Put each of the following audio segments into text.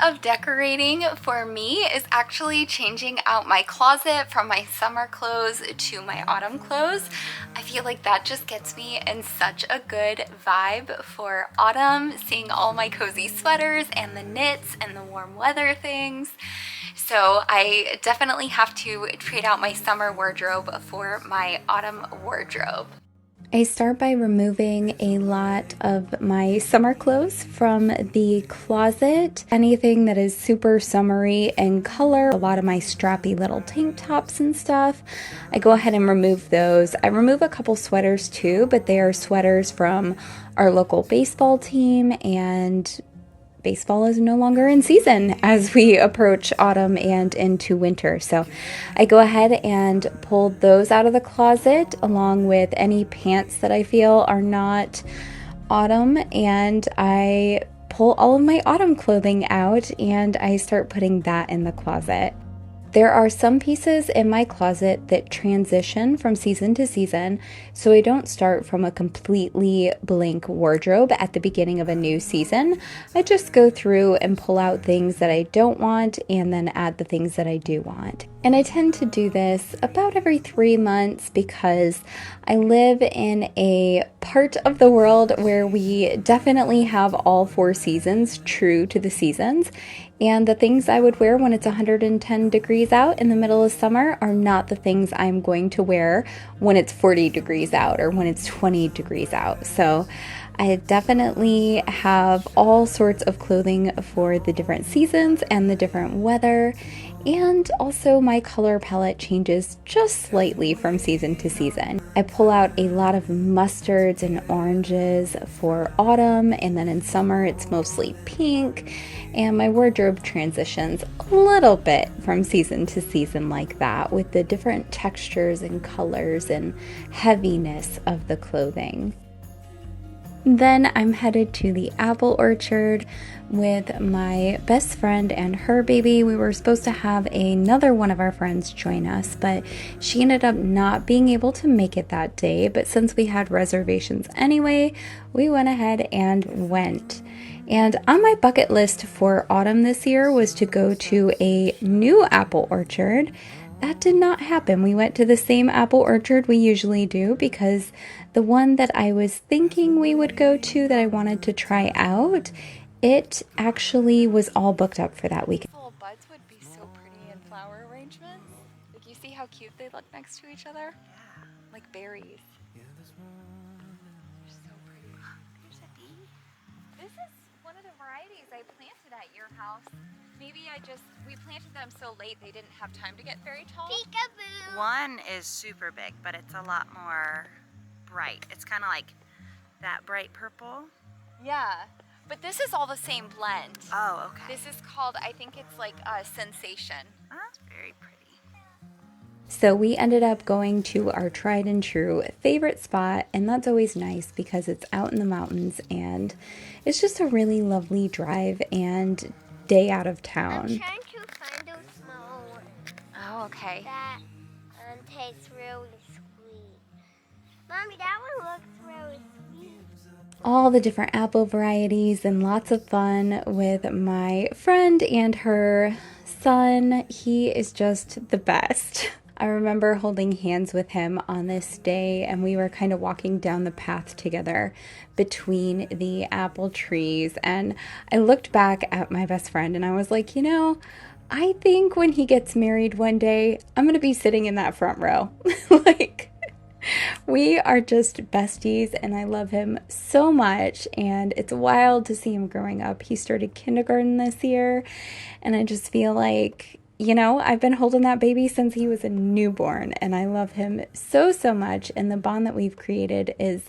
of decorating for me is actually changing out my closet from my summer clothes to my autumn clothes. I feel like that just gets me in such a good vibe for autumn, seeing all my cozy sweaters and the knits and the warm weather things. So I definitely have to trade out my summer wardrobe for my autumn wardrobe. I start by removing a lot of my summer clothes from the closet. Anything that is super summery in color, a lot of my strappy little tank tops and stuff, I go ahead and remove those. I remove a couple sweaters too, but they are sweaters from our local baseball team, and baseball is no longer in season as we approach autumn and into winter. So I go ahead and pull those out of the closet along with any pants that I feel are not autumn, and I pull all of my autumn clothing out and I start putting that in the closet. There are some pieces in my closet that transition from season to season, so I don't start from a completely blank wardrobe at the beginning of a new season. I just go through and pull out things that I don't want and then add the things that I do want. And I tend to do this about every 3 months because I live in a part of the world where we definitely have all 4 seasons true to the seasons. And the things I would wear when it's 110 degrees out in the middle of summer are not the things I'm going to wear when it's 40 degrees out or when it's 20 degrees out. So I definitely have all sorts of clothing for the different seasons and the different weather. And also my color palette changes just slightly from season to season. I pull out a lot of mustards and oranges for autumn, and then in summer it's mostly pink, and my wardrobe transitions a little bit from season to season like that with the different textures and colors and heaviness of the clothing. Then I'm headed to the apple orchard with my best friend and her baby. We were supposed to have another one of our friends join us, but she ended up not being able to make it that day. But since we had reservations anyway, we went ahead and went. And on my bucket list for autumn this year was to go to a new apple orchard. That did not happen. We went to the same apple orchard we usually do because the one that I was thinking we would go to that I wanted to try out, it actually was all booked up for that weekend. Little buds would be so pretty in flower arrangements. Like, you see how cute they look next to each other? Yeah. Like berries. They're so pretty. There's a bee. This is one of the varieties I planted at your house. Maybe we planted them so late they didn't have time to get very tall. Peekaboo! One is super big, but it's a lot more bright. It's kind of like that bright purple. Yeah, but this is all the same blend. Oh, okay. This is called, I think it's like a Sensation. Oh, that's very pretty. So we ended up going to our tried and true favorite spot, and that's always nice because it's out in the mountains and it's just a really lovely drive and day out of town. I'm trying to find those small ones. Oh, okay. That tastes really sweet. Mommy, that one looks really sweet. All the different apple varieties and lots of fun with my friend and her son. He is just the best. I remember holding hands with him on this day, and we were kind of walking down the path together between the apple trees, and I looked back at my best friend and I was like, I think when he gets married one day, I'm going to be sitting in that front row. Like, we are just besties and I love him so much, and it's wild to see him growing up. He started kindergarten this year, and I just feel like, I've been holding that baby since he was a newborn, and I love him so, so much, and the bond that we've created is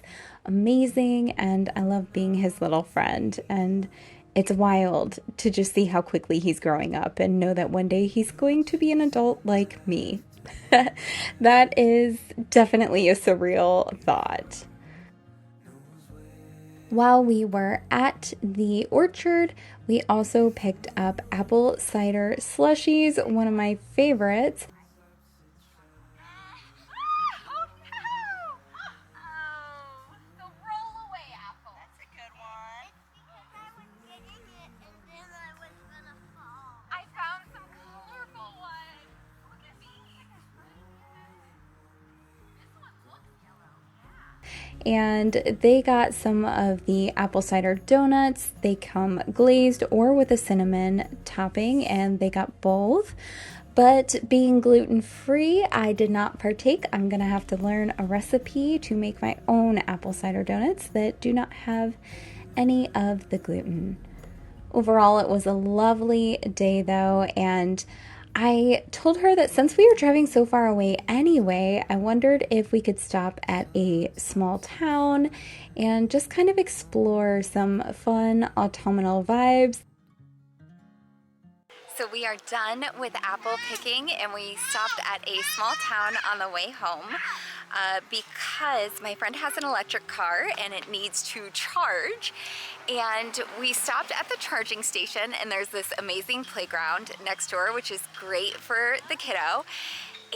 amazing, and I love being his little friend, and it's wild to just see how quickly he's growing up and know that one day he's going to be an adult like me. That is definitely a surreal thought. While we were at the orchard, we also picked up apple cider slushies, one of my favorites. Oh no! Oh, the rollaway apple. That's a good one. It's because I was getting it and then I was gonna and they got some of the apple cider donuts. They come glazed or with a cinnamon topping, and they got both. But being gluten-free, I did not partake. I'm gonna have to learn a recipe to make my own apple cider donuts that do not have any of the gluten. Overall, it was a lovely day though, and I told her that since we were driving so far away anyway, I wondered if we could stop at a small town and just kind of explore some fun autumnal vibes. So we are done with apple picking, and we stopped at a small town on the way home because my friend has an electric car and it needs to charge. And we stopped at the charging station, and there's this amazing playground next door, which is great for the kiddo.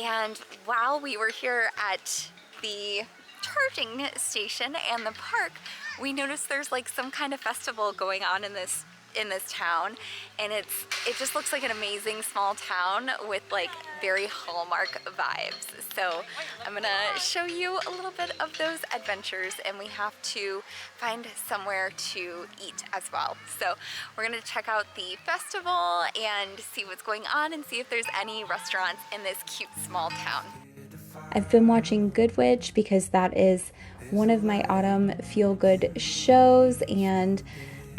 And while we were here at the charging station and the park, we noticed there's like some kind of festival going on in this town, and it just looks like an amazing small town with like very Hallmark vibes. So I'm gonna show you a little bit of those adventures, and we have to find somewhere to eat as well. So we're gonna check out the festival and see what's going on and see if there's any restaurants in this cute small town. I've been watching Good Witch because that is one of my autumn feel-good shows, and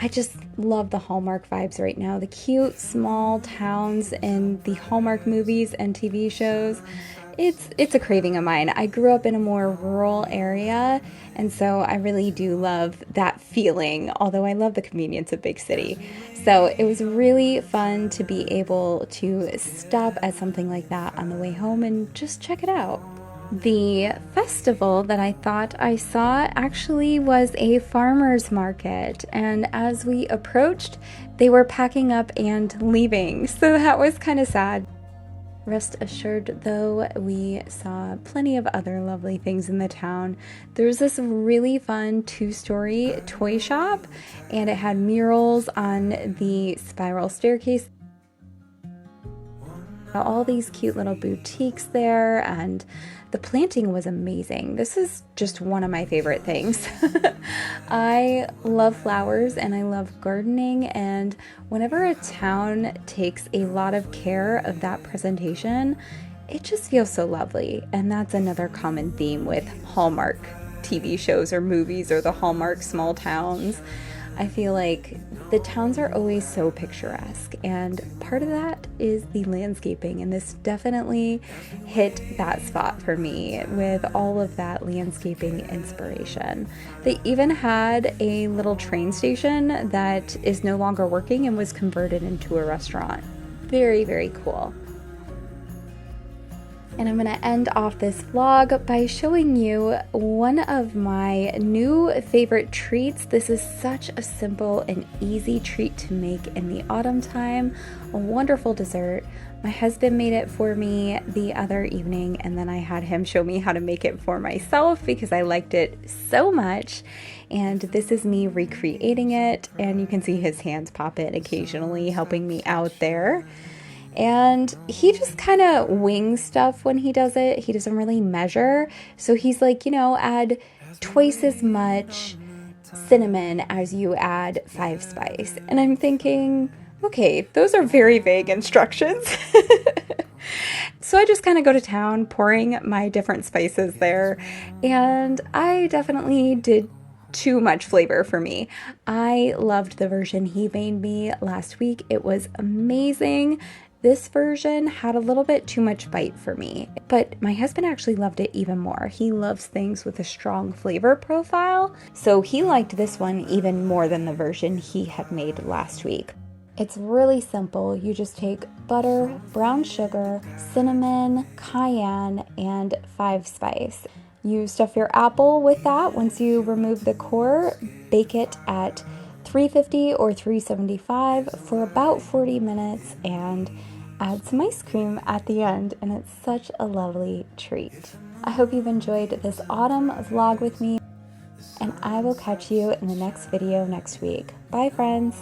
I just love the Hallmark vibes right now. The cute small towns in the Hallmark movies and TV shows. It's a craving of mine. I grew up in a more rural area, and so I really do love that feeling, although I love the convenience of big city. So it was really fun to be able to stop at something like that on the way home and just check it out. The festival that I thought I saw actually was a farmer's market, and as we approached, they were packing up and leaving, so that was kind of sad. Rest assured though, we saw plenty of other lovely things in the town. There's this really fun 2-story toy shop, and it had murals on the spiral staircase. All these cute little boutiques there, and the planting was amazing. This is just one of my favorite things. I love flowers and I love gardening, and whenever a town takes a lot of care of that presentation, it just feels so lovely. And that's another common theme with Hallmark TV shows or movies or the Hallmark small towns. I feel like the towns are always so picturesque, and part of that is the landscaping, and this definitely hit that spot for me with all of that landscaping inspiration. They even had a little train station that is no longer working and was converted into a restaurant. Very, very cool. And I'm going to end off this vlog by showing you one of my new favorite treats. This is such a simple and easy treat to make in the autumn time. A wonderful dessert. My husband made it for me the other evening, and then I had him show me how to make it for myself because I liked it so much. And this is me recreating it, and you can see his hands pop in occasionally helping me out there. And he just kind of wings stuff when he does it. He doesn't really measure. So he's like, add twice as much cinnamon as you add 5 spice. And I'm thinking, okay, those are very vague instructions. So I just kind of go to town pouring my different spices there. And I definitely did too much flavor for me. I loved the version he made me last week. It was amazing. This version had a little bit too much bite for me, but my husband actually loved it even more. He loves things with a strong flavor profile, so he liked this one even more than the version he had made last week. It's really simple. You just take butter, brown sugar, cinnamon, cayenne, and 5 spice. You stuff your apple with that. Once you remove the core, bake it at 350 or 375 for about 40 minutes and add some ice cream at the end, and it's such a lovely treat. I hope you've enjoyed this autumn vlog with me, and I will catch you in the next video next week. Bye, friends.